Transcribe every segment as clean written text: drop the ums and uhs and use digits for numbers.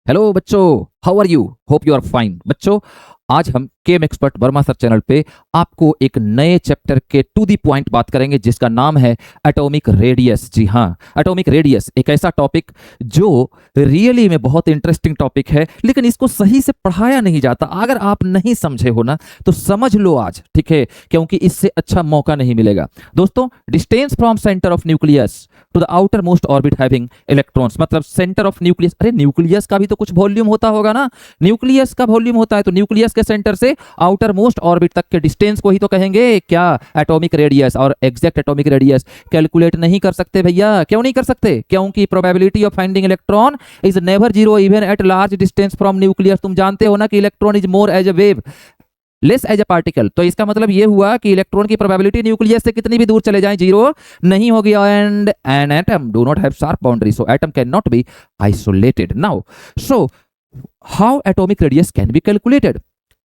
Hello बच्चों, how are you? Hope you are fine. बच्चों, आज हम chem expert Verma sir channel पे आपको एक नए चैप्टर के टू दी पॉइंट बात करेंगे जिसका नाम है एटॉमिक रेडियस। जी हाँ, एटॉमिक रेडियस एक ऐसा टॉपिक जो रियली में बहुत इंटरेस्टिंग टॉपिक है, लेकिन इसको सही से पढ़ाया नहीं जाता। अगर आप नहीं समझे हो ना तो समझ लो आज, ठीक है, क्योंकि इससे अच्छा मौका नहीं मिलेगा। दोस्तों, distance from centre of nucleus to the outermost orbit having electrons, मतलब सेंटर ऑफ न्यूक्लियस। अरे न्यूक्लियस का भी तो कुछ वॉल्यूम होता होगा ना, न्यूक्लियस का वॉल्यूम होता है, तो न्यूक्लियस के सेंटर से आउटर मोस्ट ऑर्बिट तक के डिस्टेंस को ही तो कहेंगे क्या, एटॉमिक रेडियस। और एग्जैक्ट एटॉमिक रेडियस कैलकुलेट नहीं कर सकते भैया। क्यों नहीं कर सकते? क्योंकि probability of finding electron is never zero even at large distance from nucleus. तुम जानते हो ना कि electron is more as a wave less as a particle. तो इसका मतलब ये हुआ कि इलेक्ट्रॉन की प्रोबेबिलिटी न्यूक्लियस से कितनी भी दूर चले जाएं जीरो नहीं होगी। And an atom do not have sharp boundary, so atom can not be isolated. Now so how atomic radius can be calculated?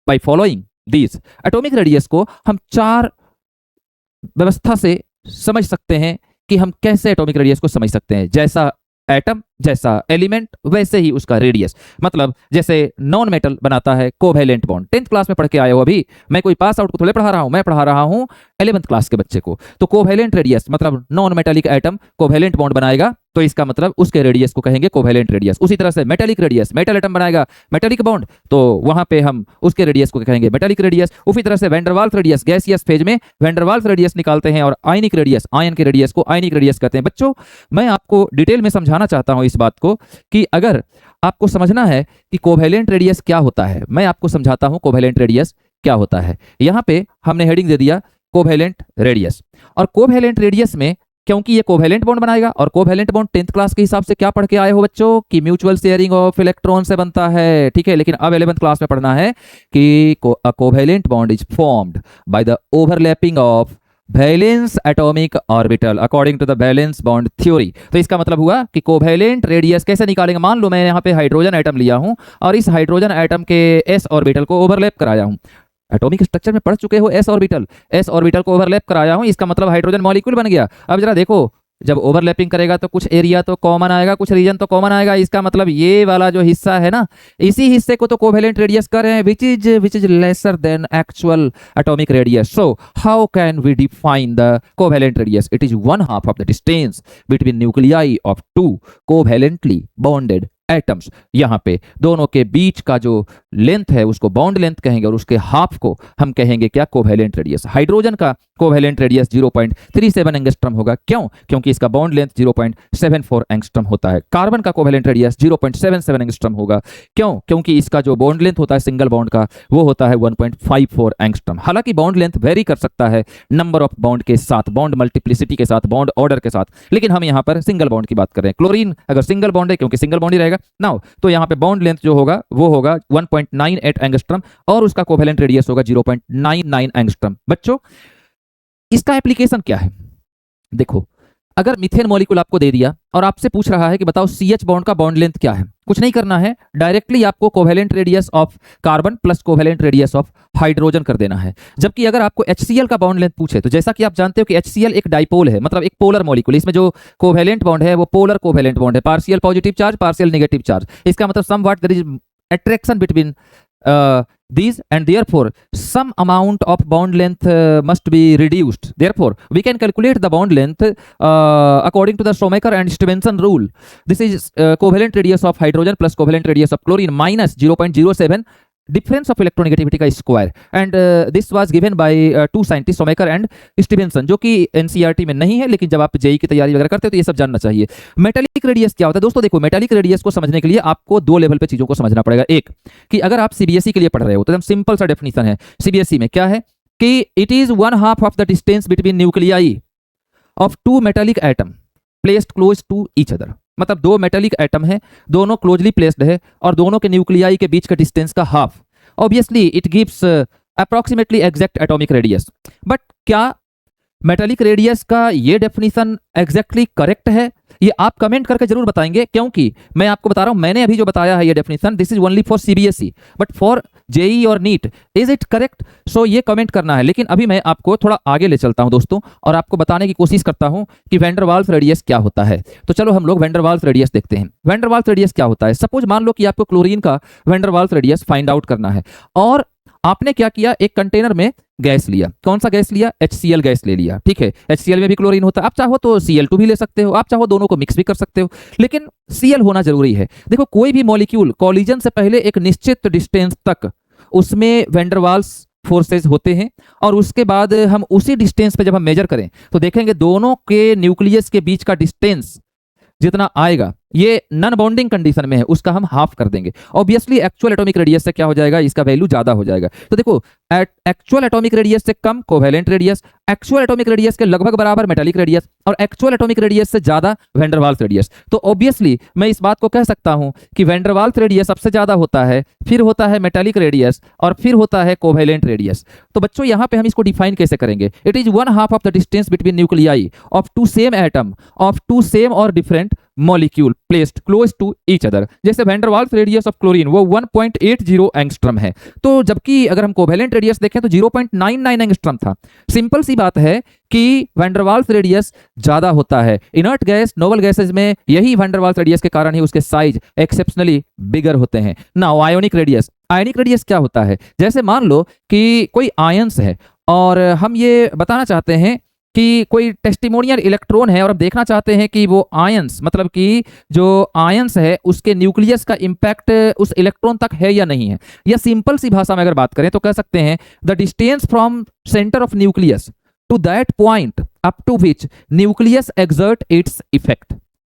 By following these. Atomic radius को हम चार व्यवस्था से समझ सकते हैं कि हम कैसे एटॉमिक रेडियस को समझ सकते हैं। जैसा एटम, जैसा एलिमेंट, वैसे ही उसका रेडियस। मतलब जैसे नॉन मेटल बनाता है कोवैलेंट बॉन्ड। 10th क्लास में पढ़ के आए हो अभी, मैं कोई पास आउट को थोड़े पढ़ा रहा हूं, मैं पढ़ा रहा हूं 11th क्लास के बच्चे को। तो कोवैलेंट रेडियस मतलब non metallic atom covalent bond बनाएगा तो इसका मतलब उसके रेडियस को कहेंगे कोवैलेंट रेडियस। उसी तरह से मेटालिक रेडियस, मेटल एटम बनाएगा मेटालिक बॉन्ड तो वहां पे हम उसके रेडियस को कहेंगे मेटालिक रेडियस। उसी तरह से van der Waals radius, gaseous phase में वैन डर वाल्स रेडियस निकालते हैं, और आयनिक रेडियस, आयन के रेडियस को आयनिक रेडियस कहते हैं। बच्चों, मैं आपको डिटेल में समझाना चाहता हूं इस बात को कि अगर आपको समझना है कि कोवैलेंट रेडियस क्या होता है, मैं आपको समझाता हूं कोवैलेंट रेडियस क्या होता है। यहां पे हमने हेडिंग दे दिया कोवैलेंट रेडियस। और कोवैलेंट रेडियस में क्योंकि ये कोवैलेंट बॉन्ड बनाएगा, और कोवैलेंट बॉन्ड 10th क्लास के हिसाब से क्या पढ़ के आए हो बच्चों कि म्यूचुअल शेयरिंग ऑफ इलेक्ट्रॉन से बनता है, ठीक है। लेकिन अब 11th क्लास में पढ़ना है कि covalent bond is formed by the overlapping of valence atomic orbital according to the valence bond theory. तो इसका मतलब हुआ कि कोवैलेंट रेडियस कैसे निकालेंगे। मान लो मैं यहाँ पे हाइड्रोजन एटम लिया हूँ और इस हाइड्रोजन एटम के एस ऑर्बिटल को ओवरलैप कराया हूँ। एटॉमिक स्ट्रक्चर में पढ़ चुके हो, एस ऑर्बिटल को ओवरलैप कराया हूं, इसका मतलब हाइड्रोजन मॉलिक्यूल बन गया। अब जरा देखो, जब ओवरलैपिंग करेगा तो कुछ एरिया तो कॉमन आएगा, कुछ रीजन तो कॉमन आएगा। इसका मतलब ये वाला जो हिस्सा है ना, इसी हिस्से को तो कोवैलेंट रेडियस कर रहे हैं, which is lesser than actual atomic radius. So how can we define the covalent radius? It is 1/2 of the distance between nuclei of two covalently bonded atoms. यहाँ पे दोनों के बीच का जो लेंथ है उसको बॉन्ड लेंथ कहेंगे, और उसके हाफ को हम कहेंगे क्या, कोवैलेंट रेडियस। हाइड्रोजन का कोवैलेंट रेडियस 0.37 एंगस्ट्रम होगा। क्यों? क्योंकि इसका बॉन्ड लेंथ 0.74 एंगस्ट्रम होता है। कार्बन का कोवैलेंट रेडियस 0.77 एंगस्ट्रम होगा। क्यों? क्योंकि इसका जो बॉन्ड लेंथ होता है सिंगल बॉन्ड का वो होता है 1.54 एंगस्ट्रम। हालांकि बॉन्ड लेंथ वेरी कर सकता है नंबर ऑफ बॉन्ड के साथ, बॉन्ड मल्टीप्लिसिटी के साथ, बॉन्ड ऑर्डर के साथ, लेकिन हम यहाँ पर सिंगल बॉन्ड की बात कर रहे हैं। क्लोरीन अगर सिंगल बॉन्ड है, क्योंकि सिंगल बॉन्ड ही रहेगा नाउ, तो यहाँ पे बॉन्ड लेंथ जो होगा वो होगा 1.98 एंगस्ट्रम और उसका कोवैलेंट रेडियस होगा 0.99 एंगस्ट्रम। बच्चों, इसका एप्लीकेशन क्या है? देखो, अगर मीथेन मॉलिक्यूल आपको दे दिया और आपसे पूछ रहा है कि बताओ CH बॉन्ड का बॉन्ड लेंथ क्या है, कुछ नहीं करना है, डायरेक्टली आपको covalent radius of carbon plus covalent radius of hydrogen कर देना है। जबकि अगर आपको HCl का बॉन्ड लेंथ पूछे तो जैसा कि आप जानते हो कि HCl एक डाइपोल है, मतलब एक पोलर मॉलिक्यूल। इसमें जो कोवैलेंट बॉन्ड है वो पोलर कोवैलेंट बॉन्ड है, partial positive charge partial negative charge. इसका मतलब somewhat there is attraction between these, and therefore some amount of bond length must be reduced. Therefore we can calculate the bond length according to the Shoemaker and Stevenson rule. This is covalent radius of hydrogen plus covalent radius of chlorine minus 0.07 difference of electronegativity का square. And this was given by two scientist Schomaker and Stevenson, जो कि NCERT में नहीं है, लेकिन जब आप JEE की तैयारी वगैरह करते हो तो ये सब जानना चाहिए। मेटालिक रेडियस क्या होता है? दोस्तों देखो, मेटालिक रेडियस को समझने के लिए आपको दो लेवल पे चीजों को समझना पड़ेगा। एक कि अगर आप सीबीएसई के लिए पढ़ रहे हो तो एकदम सिंपल सा डेफिनेशन है सीबीएसई में, क्या है कि it is 1/2 of the distance between nuclei of two metallic atom placed close to each other. मतलब दो मेटालिक एटम है, दोनों क्लोजली प्लेस्ड है, और दोनों के न्यूक्लियाई के बीच का डिस्टेंस का half. Obviously it gives approximately exact atomic radius. But क्या मेटालिक रेडियस का ये डेफिनेशन एग्जैक्टली करेक्ट है? ये आप कमेंट करके जरूर बताएंगे, क्योंकि मैं आपको बता रहा हूं, मैंने अभी जो बताया है ये definition, this is only for CBSE, but for JEE और NEET is it correct? So ये कमेंट करना है। लेकिन अभी मैं आपको थोड़ा आगे ले चलता हूं दोस्तों, और आपको बताने की कोशिश करता हूं कि वैन डर वाल्स रेडियस क्या होता है। तो चलो हम लोग वैन डर वाल्स रेडियस देखते हैं। वैन डर वाल्स रेडियस क्या होता है? सपोज मान लो कि आपको क्लोरीन का van der Waals radius find out करना है, और आपने क्या किया, एक कंटेनर में गैस लिया। कौन सा गैस लिया? HCl गैस ले लिया। ठीक है, HCl में भी क्लोरीन होता है, आप चाहो तो Cl2 भी ले सकते हो, आप चाहो दोनों को मिक्स भी कर सकते हो, लेकिन Cl होना जरूरी है। देखो, कोई भी मॉलिक्यूल कॉलिजन से पहले एक निश्चित डिस्टेंस तक उसमें वैन डर वाल्स फोर्सेस होते हैं, और उसके बाद हम उसी डिस्टेंस पे जब हम मेजर करें तो देखेंगे दोनों के न्यूक्लियस के बीच का डिस्टेंस जितना आएगा, ये नॉन बाउंडिंग कंडीशन में है, उसका हम हाफ कर देंगे। ऑब्वियसली एक्चुअल एटॉमिक रेडियस से क्या हो जाएगा, इसका वैल्यू ज्यादा हो जाएगा। तो देखो, एक्चुअल एटॉमिक रेडियस से कम covalent radius, actual atomic radius के लगभग बराबर मेटालिक रेडियस, और एक्चुअल एटॉमिक रेडियस से ज्यादा वैन डर वाल्स रेडियस। तो ऑब्वियसली मैं इस बात को कह सकता हूं कि वैन डर वाल्स रेडियस सबसे ज्यादा होता है, फिर होता है मेटालिक रेडियस, और फिर होता है कोवेलेंट रेडियस। तो बच्चों, यहां पे हम इसको डिफाइन कैसे करेंगे? It is 1/2 of the distance between nuclei of two same atom of two same और different molecule placed close to each other. जैसे van der Waals radius of chlorine वो 1.80 एंगस्ट्रॉम है, तो जबकि अगर हम कोवेलेंट रेडियस देखें तो 0.99 एंगस्ट्रॉम था। सिंपल सी बात है कि वैन डर वाल्स रेडियस ज्यादा होता है। इनर्ट गैस, नोबल गैसेज में यही वैन डर वाल्स रेडियस के कारण ही उसके साइज एक्सेप्शनली बिगर होते हैं। Now ionic radius, ionic radius क्या होता है? जैसे मान लो कि कोई आयंस है, और हम ये बताना चाहते हैं कि कोई टेस्टिमोनियल इलेक्ट्रॉन है, और अब देखना चाहते हैं कि वो आयंस, मतलब कि जो आयंस है उसके न्यूक्लियस का इंपैक्ट उस इलेक्ट्रॉन तक है या नहीं है। या सिंपल सी भाषा में अगर बात करें तो कह सकते हैं the distance from centre of nucleus to that point up to which nucleus exert its effect.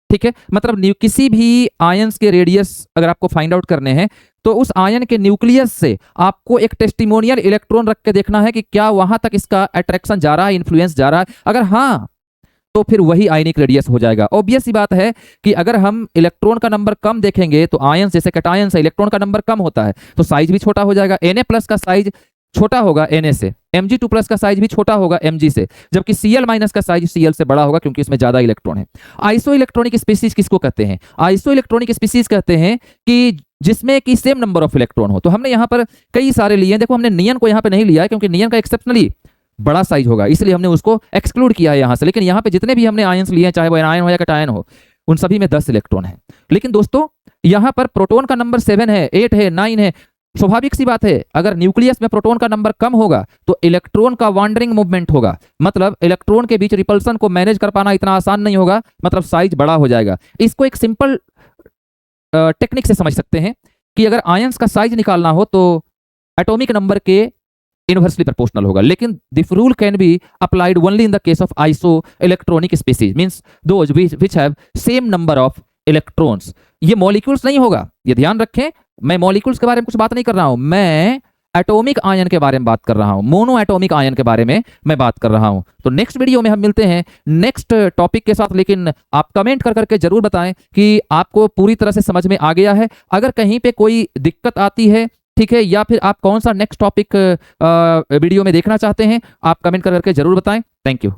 ठीक है, मतलब किसी भी आयंस के रेडियस अगर आपको फाइंड आउट करने हैं तो उस आयन के न्यूक्लियस से आपको एक टेस्टिमोनियल इलेक्ट्रॉन रख के देखना है कि क्या वहां तक इसका अट्रैक्शन जा रहा है, इन्फ्लुएंस जा रहा है। अगर हाँ, तो फिर वही आयनिक रेडियस हो जाएगा। ऑब्वियस सी बात है कि अगर हम इलेक्ट्रॉन का नंबर कम देखेंगे तो आयंस जैसे कैटायंस है, इलेक्ट्रॉन का नंबर कम होता है तो साइज भी छोटा हो जाएगा। Na+ का साइज छोटा होगा Na से, Mg2+ का साइज भी छोटा होगा Mg से, जबकि Cl- का साइज Cl से बड़ा होगा क्योंकि इसमें ज्यादा इलेक्ट्रॉन है। आइसो इलेक्ट्रॉनिक स्पीसीज किसको कहते हैं? आइसो इलेक्ट्रॉनिक स्पीसीज कहते हैं कि जिसमें कि सेम नंबर ऑफ इलेक्ट्रॉन हो। तो हमने यहाँ पर कई सारे लिए हैं। देखो, हमने नियन को यहाँ पे नहीं लिया है क्योंकि नियन का एक्सेप्शनली बड़ा साइज होगा, इसलिए हमने उसको एक्सक्लूड किया है यहाँ से। लेकिन यहाँ पे जितने भी हमने आयंस लिए हैं, चाहे वो एनायन हो या कैटायन हो, उन सभी में 10 इलेक्ट्रॉन है। लेकिन दोस्तों, यहाँ पर प्रोटॉन का नंबर 7 है, 8 है, 9 है। स्वाभाविक सी बात है, अगर न्यूक्लियस में प्रोटॉन का नंबर कम होगा तो इलेक्ट्रॉन का वांडरिंग मूवमेंट होगा, मतलब इलेक्ट्रॉन के बीच रिपल्सन को मैनेज कर पाना इतना आसान नहीं होगा, मतलब साइज बड़ा हो जाएगा। इसको एक सिंपल टेक्निक से समझ सकते हैं कि अगर आयंस का साइज निकालना हो तो एटॉमिक नंबर के इनवर्सली प्रोपोर्शनल होगा। लेकिन this rule can be applied only in the case of iso electronic species, means those which have same number of electrons. ये मॉलिक्यूल्स नहीं होगा, ये ध्यान रखें। मैं मॉलिक्यूल्स के बारे में कुछ बात नहीं कर रहा हूं, मैं एटॉमिक आयन के बारे में बात कर रहा हूं, मोनो एटॉमिक आयन के बारे में मैं बात कर रहा हूं। तो नेक्स्ट वीडियो में हम मिलते हैं नेक्स्ट टॉपिक के साथ। लेकिन आप कमेंट कर करके जरूर बताएं कि आपको पूरी तरह से समझ में आ गया है। अगर कहीं पे कोई दिक्कत आती है, ठीक है, या फिर आप कौन सा नेक्स्ट टॉपिक वीडियो में देखना चाहते हैं, आप कमेंट कर करके जरूर बताएं। Thank you.